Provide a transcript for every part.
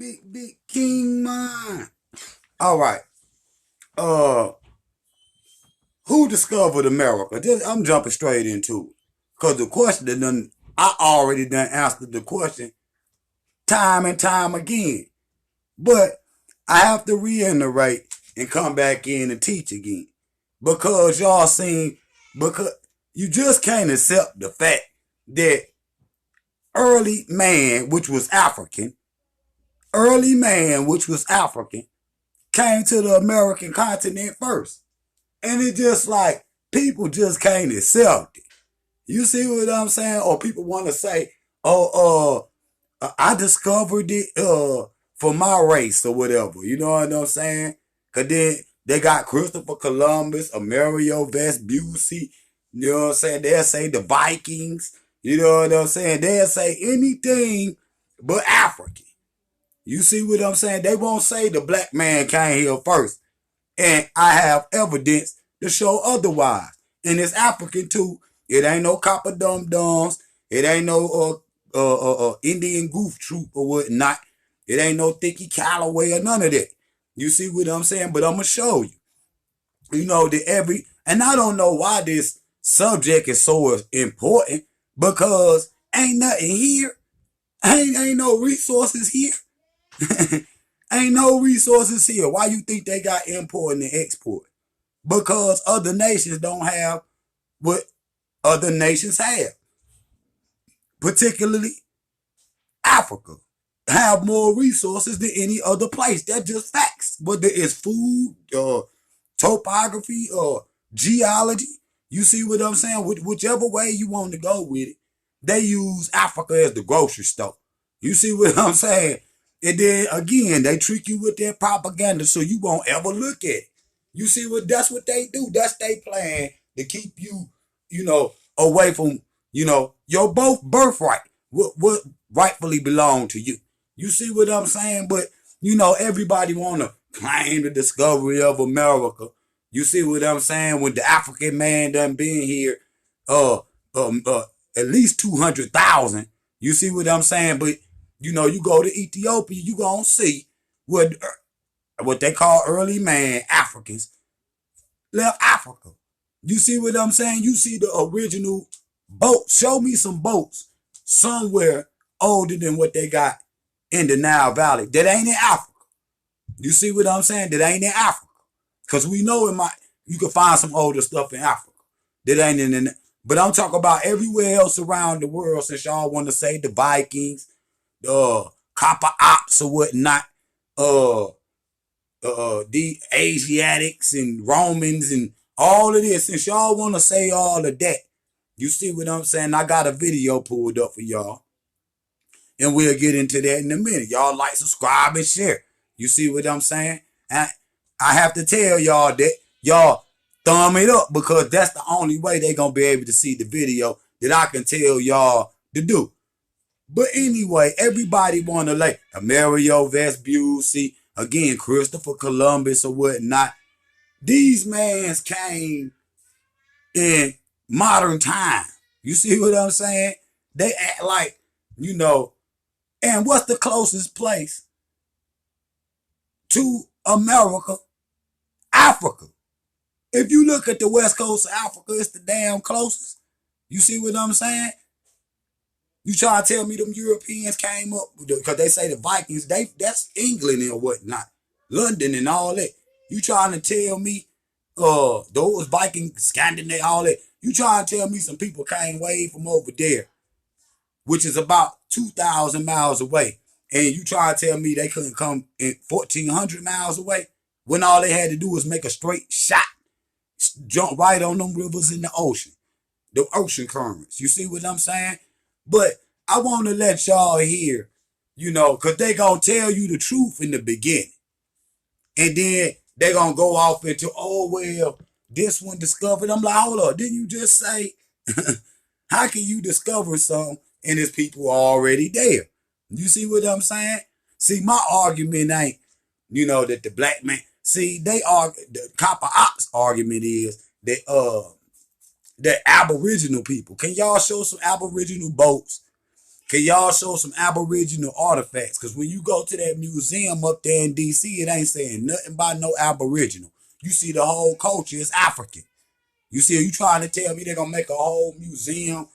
big king man. All right. Uh, who discovered America? I'm jumping straight into it. Cause the question that I already done answered the question time and time again. But I have to reiterate and come back in and teach again. Because y'all seen, because you just can't accept the fact that early man, which was African, early man, which was African, came to the American continent first. And it just like people just can't accept it. You see what I'm saying? Or people want to say, oh, I discovered it for my race or whatever. You know what I'm saying? Cause then they got Christopher Columbus, Amerigo Vespucci. You know what I'm saying? They'll say the Vikings. You know what I'm saying? They'll say anything but African. You see what I'm saying? They won't say the black man came here first. And I have evidence to show otherwise. And it's African too. It ain't no copper dum-dums. It ain't no Indian goof troop or whatnot. It ain't no Thicky Calloway or none of that. You see what I'm saying? But I'm going to show you. You know, and I don't know why this subject is so important because ain't nothing here. Ain't no resources here. Ain't no resources here. Why you think they got import and export? Because other nations don't have what other nations have. Particularly Africa have more resources than any other place. That's just facts. Whether it's food or topography or geology, you see what I'm saying? Whichever way you want to go with it, they use Africa as the grocery store. You see what I'm saying? And then again, they trick you with their propaganda so you won't ever look at it. You see that's what they do. That's their plan to keep you, away from, your both birthright. What rightfully belong to you. You see what I'm saying? But, everybody want to claim the discovery of America. You see what I'm saying? When the African man done been here at least 200,000. You see what I'm saying? But, you go to Ethiopia, you going to see what they call early man Africans left Africa. You see what I'm saying? You see the original boats. Show me some boats somewhere older than what they got in the Nile Valley. That ain't in Africa. You see what I'm saying? That ain't in Africa. Because we know you can find some older stuff in Africa. That ain't in but I'm talking about everywhere else around the world, since y'all want to say the Vikings, the copper ops or whatnot, the Asiatics and Romans and all of this. Since y'all want to say all of that, you see what I'm saying? I got a video pulled up for y'all. And we'll get into that in a minute. Y'all like, subscribe, and share. You see what I'm saying? And I have to tell y'all that y'all thumb it up because that's the only way they going to be able to see the video that I can tell y'all to do. But anyway, everybody want to like Amerigo Vespucci, again, Christopher Columbus or whatnot. These mans came in modern time. You see what I'm saying? They act like, and what's the closest place to America? Africa. If you look at the west coast of Africa, it's the damn closest. You see what I'm saying? You try to tell me them Europeans came up, because they say the Vikings, that's England and whatnot. London and all that. You trying to tell me those Vikings, Scandinavia, all that. You trying to tell me some people came way from over there, which is about 2,000 miles away. And you try to tell me they couldn't come in 1,400 miles away when all they had to do was make a straight shot, jump right on them rivers in the ocean, the ocean currents. You see what I'm saying? But I want to let y'all hear, because they going to tell you the truth in the beginning. And then they going to go off into, oh, well, this one discovered. I'm like, hold up, didn't you just say, how can you discover something and there's people already there? You see what I'm saying? See, my argument ain't, that the black man, see, the copper ops argument is that Aboriginal people, can y'all show some Aboriginal boats Can y'all show some Aboriginal artifacts? Because when you go to that museum up there in D.C., it ain't saying nothing about no Aboriginal. You see the whole culture is African. You see, you trying to tell me they're going to make a whole museum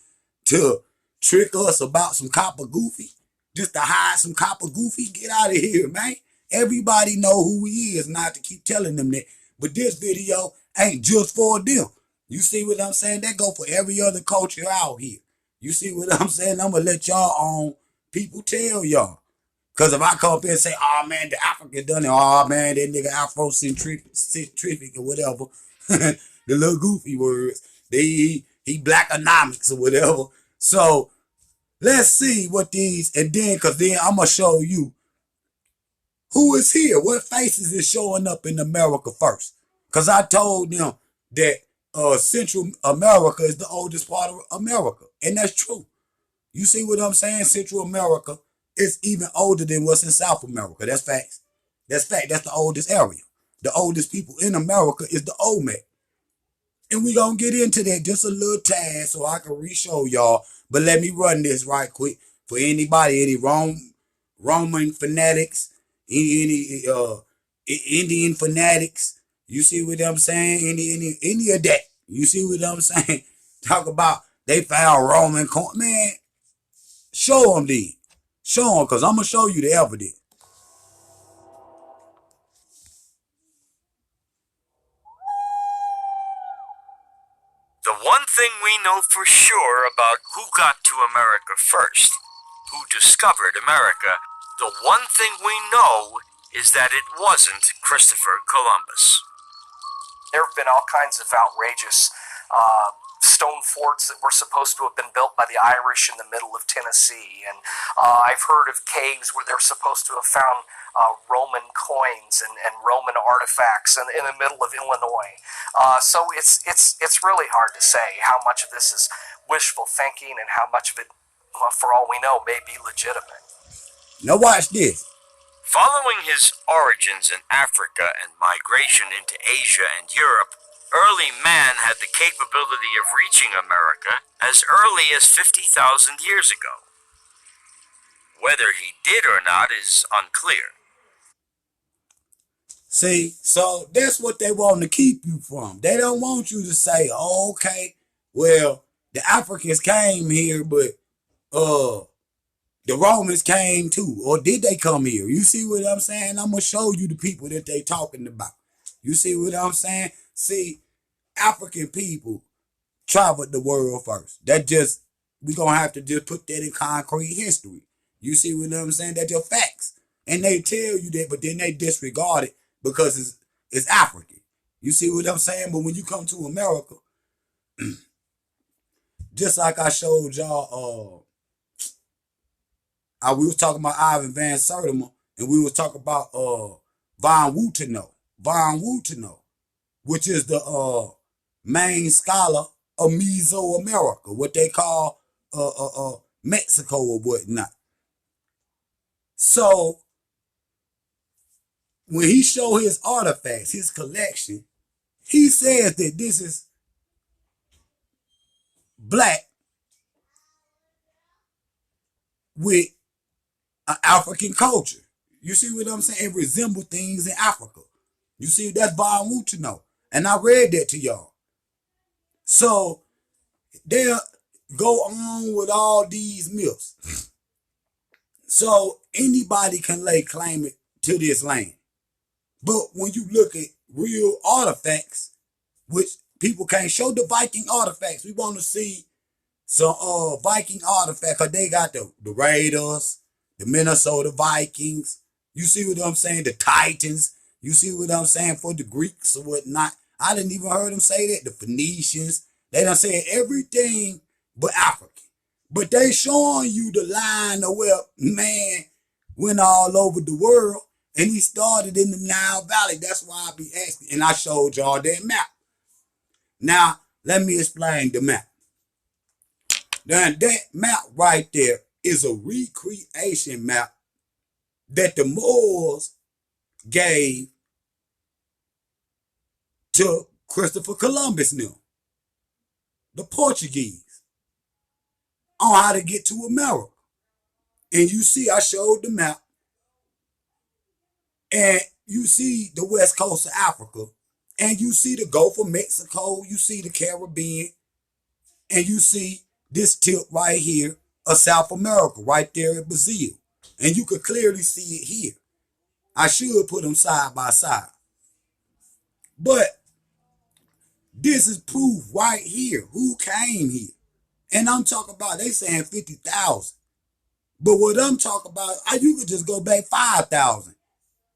to trick us about some copper goofy? Just to hide some copper goofy? Get out of here, man. Everybody know who he is, not to keep telling them that. But this video ain't just for them. You see what I'm saying? That go for every other culture out here. You see what I'm saying? I'm going to let y'all people tell y'all. Because if I come up here and say, oh man, the African done it, oh man, that nigga Afrocentric or whatever, the little goofy words, he blackonomics or whatever. So let's see what these, and then, because then I'm going to show you who is here, what faces is showing up in America first. Because I told them that Central America is the oldest part of America, and that's true. You see what I'm saying? Central America is even older than what's in South America. That's facts. That's fact. That's the oldest area. The oldest people in America is the Olmec. And we gonna get into that just a little tad so I can re-show y'all. But let me run this right quick for anybody, any Roman fanatics, any Indian fanatics. You see what I'm saying? Any of that. You see what I'm saying? Talk about they found Roman coin. Man, show them then. Show them, because I'm going to show you the evidence. The one thing we know for sure about who got to America first, who discovered America, the one thing we know is that it wasn't Christopher Columbus. There have been all kinds of outrageous stone forts that were supposed to have been built by the Irish in the middle of Tennessee, and I've heard of caves where they're supposed to have found Roman coins and Roman artifacts in the middle of Illinois. So it's really hard to say how much of this is wishful thinking and how much of it, well, for all we know, may be legitimate. Now watch this. Following his origins in Africa and migration into Asia and Europe, early man had the capability of reaching America as early as 50,000 years ago. Whether he did or not is unclear. See, so that's what they want to keep you from. They don't want you to say, oh, okay, well, the Africans came here, but the Romans came too. Or did they come here? You see what I'm saying? I'm going to show you the people that they talking about. You see what I'm saying? See, African people traveled the world first. That just, we going to have to just put that in concrete history. You see what I'm saying? That's just facts. And they tell you that, but then they disregard it because it's African. You see what I'm saying? But when you come to America, just like I showed y'all, we was talking about Ivan Van Sertima, and we was talking about Von Wuteno, which is the main scholar of Mesoamerica, what they call Mexico or whatnot. So when he showed his artifacts, his collection, he says that this is black with an African culture. You see what I'm saying? It resembles things in Africa. You see, that's Von Wuteno. And I read that to y'all. So they'll go on with all these myths. So anybody can lay claim to this land. But when you look at real artifacts, which people can't show the Viking artifacts, we want to see some Viking artifacts, because they got the Raiders, the Minnesota Vikings. You see what I'm saying? The Titans. You see what I'm saying? For the Greeks or whatnot. I didn't even heard them say that. The Phoenicians. They done said everything but African. But they showing you the line of where man went all over the world, and he started in the Nile Valley. That's why I be asking. And I showed y'all that map. Now, let me explain the map. Now, that map right there is a recreation map that the Moors gave to Christopher Columbus now, the Portuguese, on how to get to America. And you see, I showed the map, and you see the west coast of Africa, and you see the Gulf of Mexico, you see the Caribbean, and you see this tip right here of South America, right there in Brazil. And you could clearly see it here. I should put them side by side. But this is proof right here who came here. And I'm talking about, they saying 50,000. But what I'm talking about, you could just go back 5,000,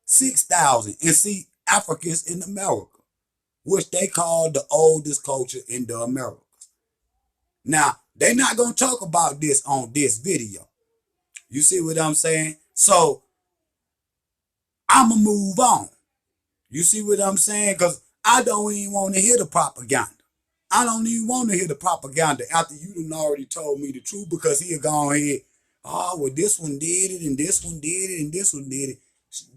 6,000 and see Africans in America, which they call the oldest culture in the Americas. Now, they're not going to talk about this on this video. You see what I'm saying? So, I'm going to move on. You see what I'm saying? Because I don't even want to hear the propaganda. I don't even want to hear the propaganda after you done already told me the truth, because he'll go ahead, oh, well, this one did it, and this one did it, and this one did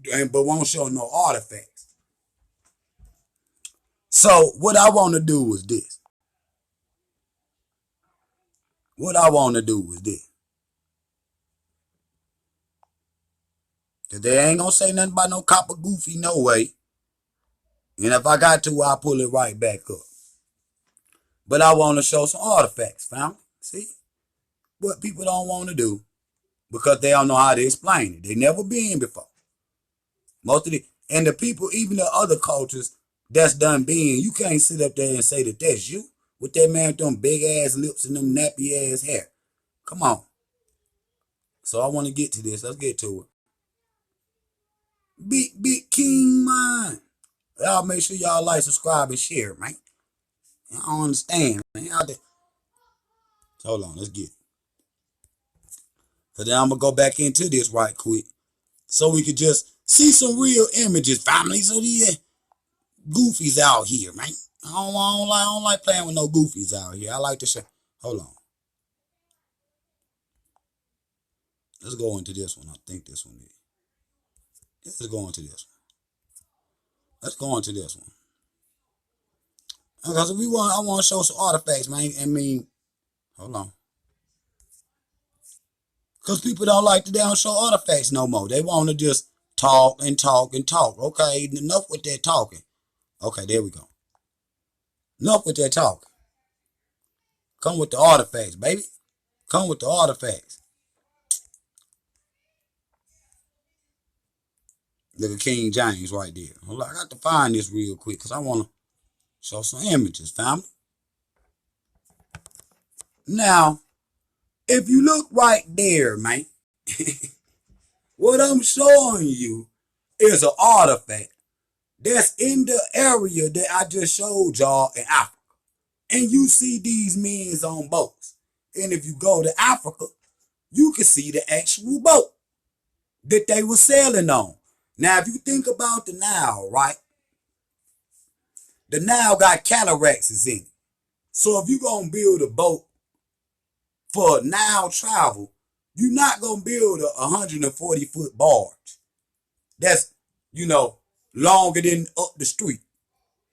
it, but won't show no artifacts. So what I want to do is this. What I want to do is this. Because they ain't going to say nothing about no copper goofy no way. And if I got to, I'll pull it right back up. But I want to show some artifacts, family. See? What people don't want to do, because they don't know how to explain it. They never been before. Most of the, and the people, even the other cultures that's done being, you can't sit up there and say that that's you. With that man with them big ass lips and them nappy ass hair. Come on. So I want to get to this. Let's get to it. Big King man. Y'all make sure y'all like, subscribe, and share, man. I don't understand, man. Hold on, let's get it. So then I'm going to go back into this right quick, so we could just see some real images, family. So these goofies out here, man. I don't like playing with no goofies out here. I like to show. Hold on. Let's go into this one. I think this one is. Let's go into this one. Let's go into this one. Because I want to show some artifacts, man. I mean, hold on. Because people don't like to down show artifacts no more. They want to just talk and talk and talk. Okay, enough with that talking. Okay, there we go. Enough with that talking. Come with the artifacts, baby. Come with the artifacts. Look at King James right there. Hold on, I got to find this real quick because I want to show some images, family. Now, if you look right there, man, what I'm showing you is an artifact that's in the area that I just showed y'all in Africa. And you see these men on boats. And if you go to Africa, you can see the actual boat that they were sailing on. Now, if you think about the Nile, right? The Nile got cataracts in it. So if you're going to build a boat for Nile travel, you're not going to build a 140-foot barge. That's, longer than up the street.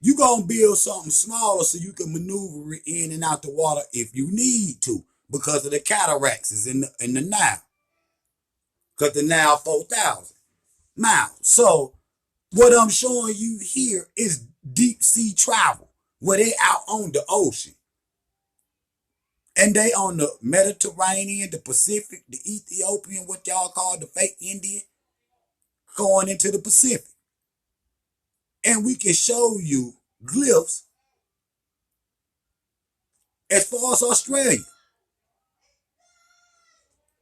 You're going to build something smaller so you can maneuver it in and out the water if you need to, because of the cataracts is in the Nile. Because the Nile 4,000 miles. So what I'm showing you here is deep sea travel, where they out on the ocean. And they on the Mediterranean, the Pacific, the Ethiopian, what y'all call the fake Indian, going into the Pacific. And we can show you glyphs as far as Australia.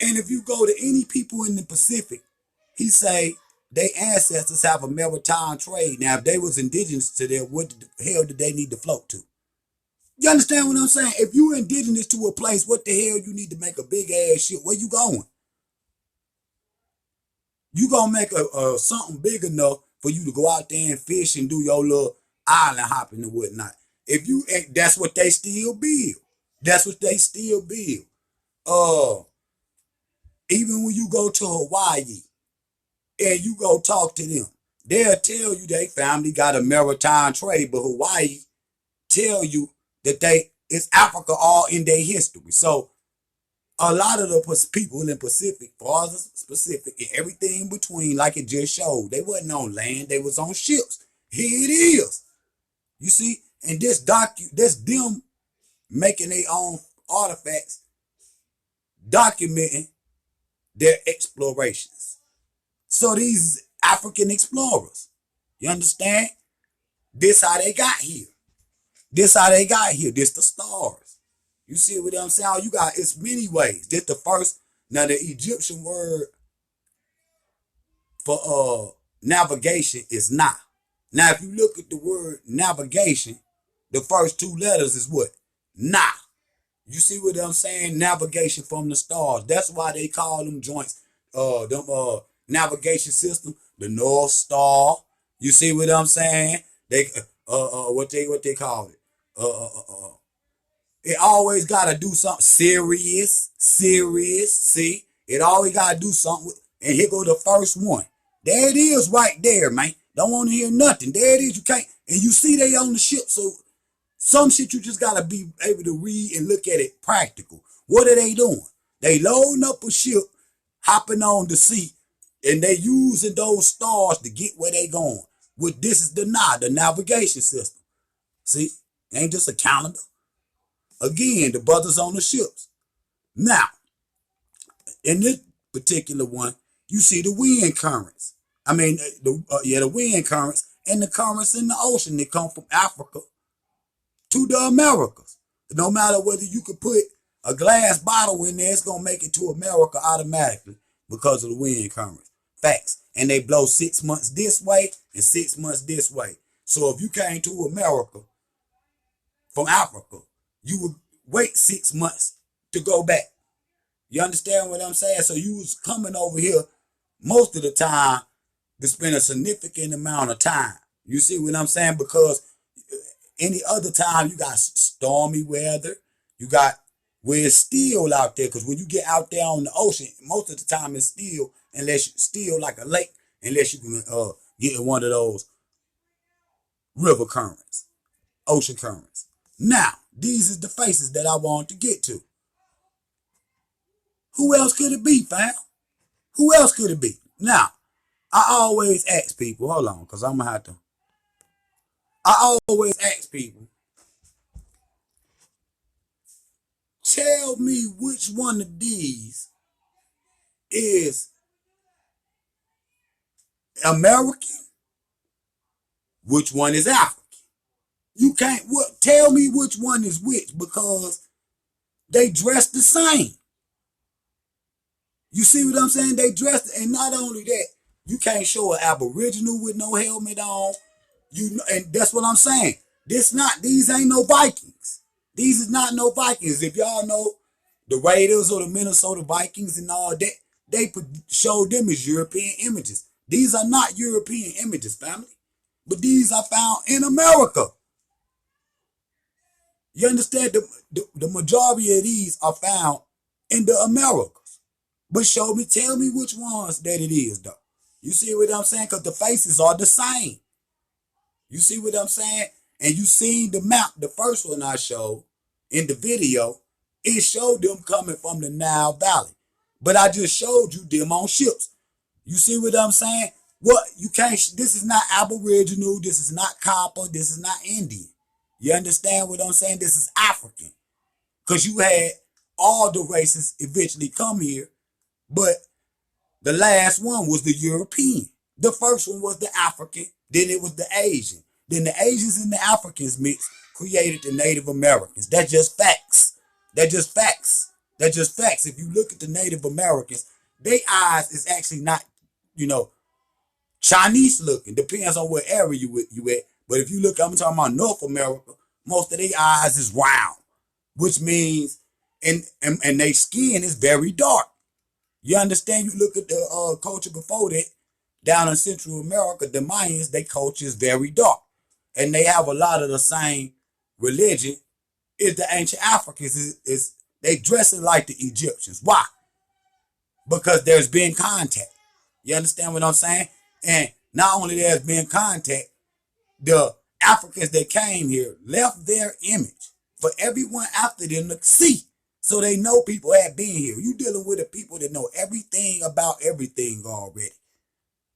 And if you go to any people in the Pacific, he say their ancestors have a maritime trade. Now, if they was indigenous to there, what the hell did they need to float to? You understand what I'm saying? If you indigenous to a place, what the hell you need to make a big ass ship? Where you going? You gonna make a something big enough for you to go out there and fish and do your little island hopping and whatnot. If you, that's what they still build. That's what they still build. Even when you go to Hawaii and you go talk to them, they'll tell you they family got a maritime trade, but Hawaii tell you that it's Africa all in their history. So a lot of the people in Pacific, farther Pacific, and everything in between, like it just showed, they wasn't on land, they was on ships. Here it is. You see, and this them making their own artifacts, documenting their explorations. So these African explorers, you understand? This how they got here. This how they got here. This the stars. You see what I'm saying? You got, it's many ways. This the first. Now the Egyptian word for navigation is Na. Now if you look at the word navigation, the first two letters is what? Na. You see what I'm saying? Navigation from the stars. That's why they call them joints, them navigation system, the North Star. You see what I'm saying? They what they call it? It always gotta do something serious. See, it always gotta do something. And here go the first one. There it is, right there, man. Don't want to hear nothing. There it is. You can't. And you see they on the ship, so some shit you just gotta be able to read and look at it practical. What are they doing? They loading up a ship, hopping on the sea, and they using those stars to get where they going. With this is the navigation system. See, it ain't just a calendar. Again, the brothers on the ships. Now, in this particular one, you see the wind currents. I mean, the wind currents and the currents in the ocean that come from Africa to the Americas. No matter whether you could put a glass bottle in there, it's going to make it to America automatically because of the wind currents. Facts. And they blow 6 months this way and 6 months this way. So if you came to America from Africa, you would wait 6 months to go back. You understand what I'm saying? So you was coming over here most of the time to spend a significant amount of time. You see what I'm saying? Because any other time you got stormy weather, you got where it's still out there. Because when you get out there on the ocean, most of the time it's still, unless you still like a lake, unless you can get in one of those river currents, ocean currents. Now, these is the faces that I want to get to. Who else could it be, fam? Who else could it be? Now, I always ask people, hold on, because I'm going to have to. I always ask people, tell me which one of these is American, which one is African. You can't tell me which one is which because they dress the same. You see what I'm saying? They dress, and not only that, you can't show an Aboriginal with no helmet on. And that's what I'm saying. These ain't no Vikings. These is not no Vikings. If y'all know the Raiders or the Minnesota Vikings and all that, they show them as European images. These are not European images, family. But these are found in America. You understand? The majority of these are found in the Americas. But tell me which ones that it is, though. You see what I'm saying? Because the faces are the same. You see what I'm saying? And you seen the map, the first one I showed in the video, it showed them coming from the Nile Valley. But I just showed you them on ships. You see what I'm saying? This is not Aboriginal, this is not copper, this is not Indian. You understand what I'm saying? This is African. Because you had all the races eventually come here, but the last one was the European. The first one was the African, then it was the Asian. Then the Asians and the Africans mixed, created the Native Americans. That's just facts. That's just facts. That's just facts. If you look at the Native Americans, their eyes is actually not, Chinese looking. Depends on what area you at. But if you look, I'm talking about North America, most of their eyes is round, which means, and their skin is very dark. You understand? You look at the culture before that, down in Central America, the Mayans, their culture is very dark. And they have a lot of the same religion as the ancient Africans. They dress it like the Egyptians. Why? Because there's been contact. You understand what I'm saying? And not only there's been contact, the Africans that came here left their image for everyone after them to see So they know people have been here. You dealing with the people that know everything about everything already.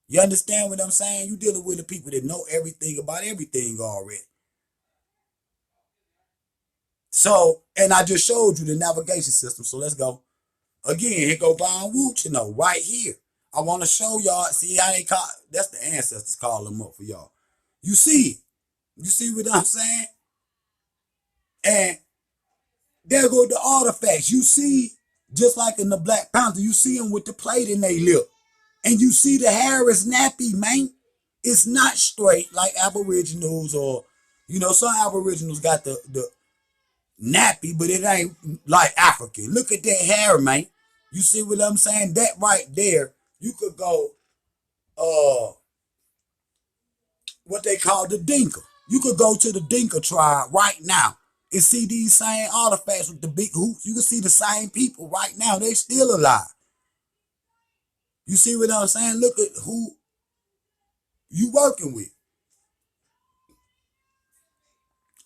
You understand what I'm saying? You dealing with the people that know everything about everything already. So, and I just showed you the navigation system. So let's go. Again, here go Von Wooch, right here. I want to show y'all, see how they call, that's the ancestors call them up for y'all. You see it. You see what I'm saying? And there go the artifacts. You see, just like in the Black Panther, you see them with the plate in their lip. And you see the hair is nappy, man. It's not straight like Aboriginals or, some Aboriginals got the nappy, but it ain't like African. Look at that hair, man. You see what I'm saying? That right there, you could go, what they call the Dinka. You could go to the Dinka tribe right now and see these same artifacts with the big hoops. You can see the same people right now. They still alive. You see what I'm saying? Look at who you working with.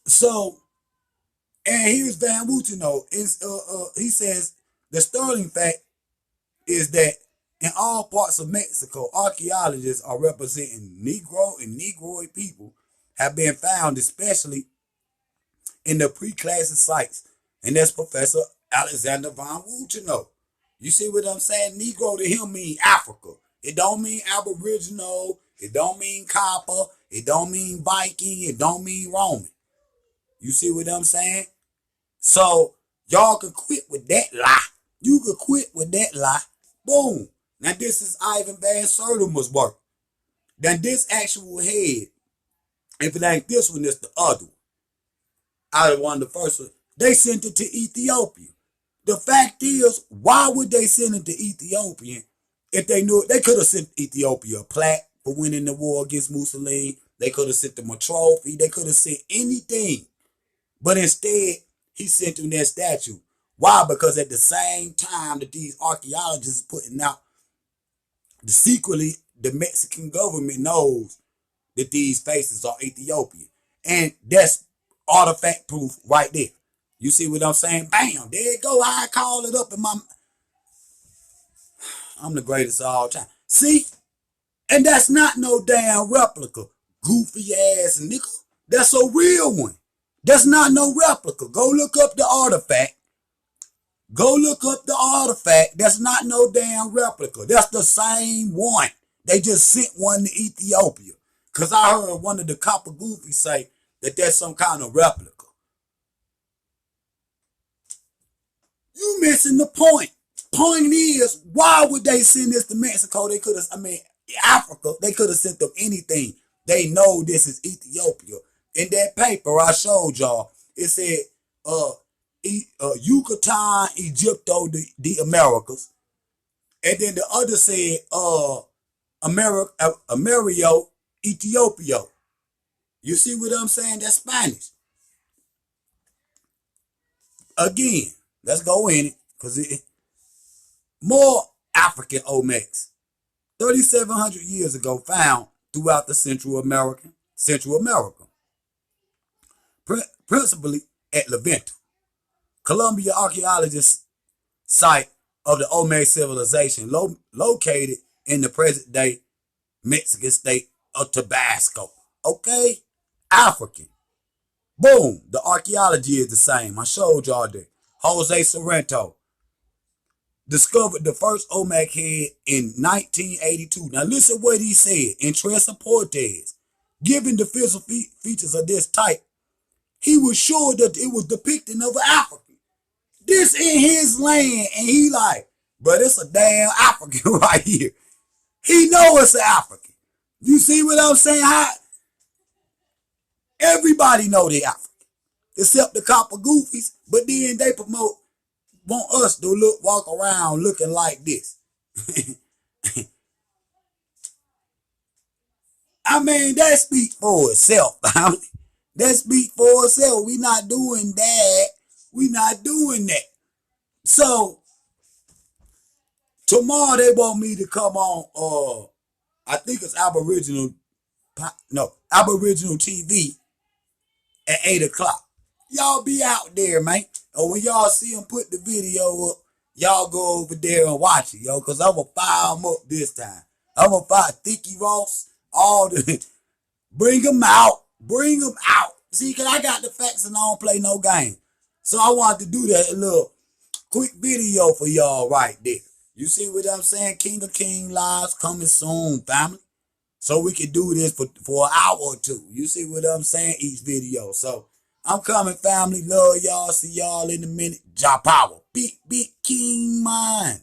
So, and here's Van Wutino. He says the sterling fact is that in all parts of Mexico, archaeologists are representing Negro and Negroid people have been found, especially in the pre-classic sites. And that's Professor Alexander Von Wutino. You see what I'm saying? Negro to him mean Africa. It don't mean Aboriginal. It don't mean copper. It don't mean Viking. It don't mean Roman. You see what I'm saying? So y'all can quit with that lie. You could quit with that lie. Boom. Now this is Ivan Van Sertima's work. Now this actual head, if it ain't this one, it's the other one. Out of one of the first ones. They sent it to Ethiopia. The fact is, why would they send it to Ethiopia if they knew it? They could have sent Ethiopia a plaque for winning the war against Mussolini. They could have sent them a trophy. They could have sent anything. But instead, he sent them that statue. Why? Because at the same time that these archaeologists putting out, secretly, the Mexican government knows that these faces are Ethiopian. And that's artifact proof right there. You see what I'm saying? Bam, there you go. I call it up in my... I'm the greatest of all time. See? And that's not no damn replica. Goofy ass nigga. That's a real one. That's not no replica. Go look up the artifact. Go look up the artifact. That's not no damn replica. That's the same one. They just sent one to Ethiopia. Because I heard one of the copper goofies say that that's some kind of replica. You missing the point. Point is, why would they send this to Mexico? They could have, Africa, they could have sent them anything. They know this is Ethiopia. In that paper I showed y'all, it said, Yucatan, Egypto, the Americas. And then the other said, Amerio, Ethiopia. You see what I'm saying? That's Spanish. Again, let's go in it, because more African Olmecs, 3,700 years ago, found throughout the Central America, principally at Levento. Colombia archaeologists site of the Olmec civilization located in the present-day Mexican state of Tabasco. Okay? African. Boom. The archaeology is the same. I showed y'all that. Jose Sorrento discovered the first Olmec head in 1982. Now listen what he said in Tres Portes. Given the physical features of this type, he was sure that it was depicting of an African. This in his land, and he like, but it's a damn African right here. He know it's an African. You see what I'm saying? Everybody know they African, except the copper goofies. But then they want us to walk around looking like this. That speaks for itself. That speaks for itself. We not doing that. We not doing that. So tomorrow they want me to come on. I think it's Aboriginal TV at 8 o'clock. Y'all be out there, man. Or when y'all see him put the video up, y'all go over there and watch it, yo, because I'm going to fire him up this time. I'm going to fire Thicky Ross, all the... Bring them out. Bring them out. See, because I got the facts and I don't play no game. So I wanted to do that little quick video for y'all right there. You see what I'm saying? King of King Lives coming soon, family. So we can do this for an hour or two. You see what I'm saying? Each video. So I'm coming, family. Love y'all. See y'all in a minute. Jaw power. Big, big king, man.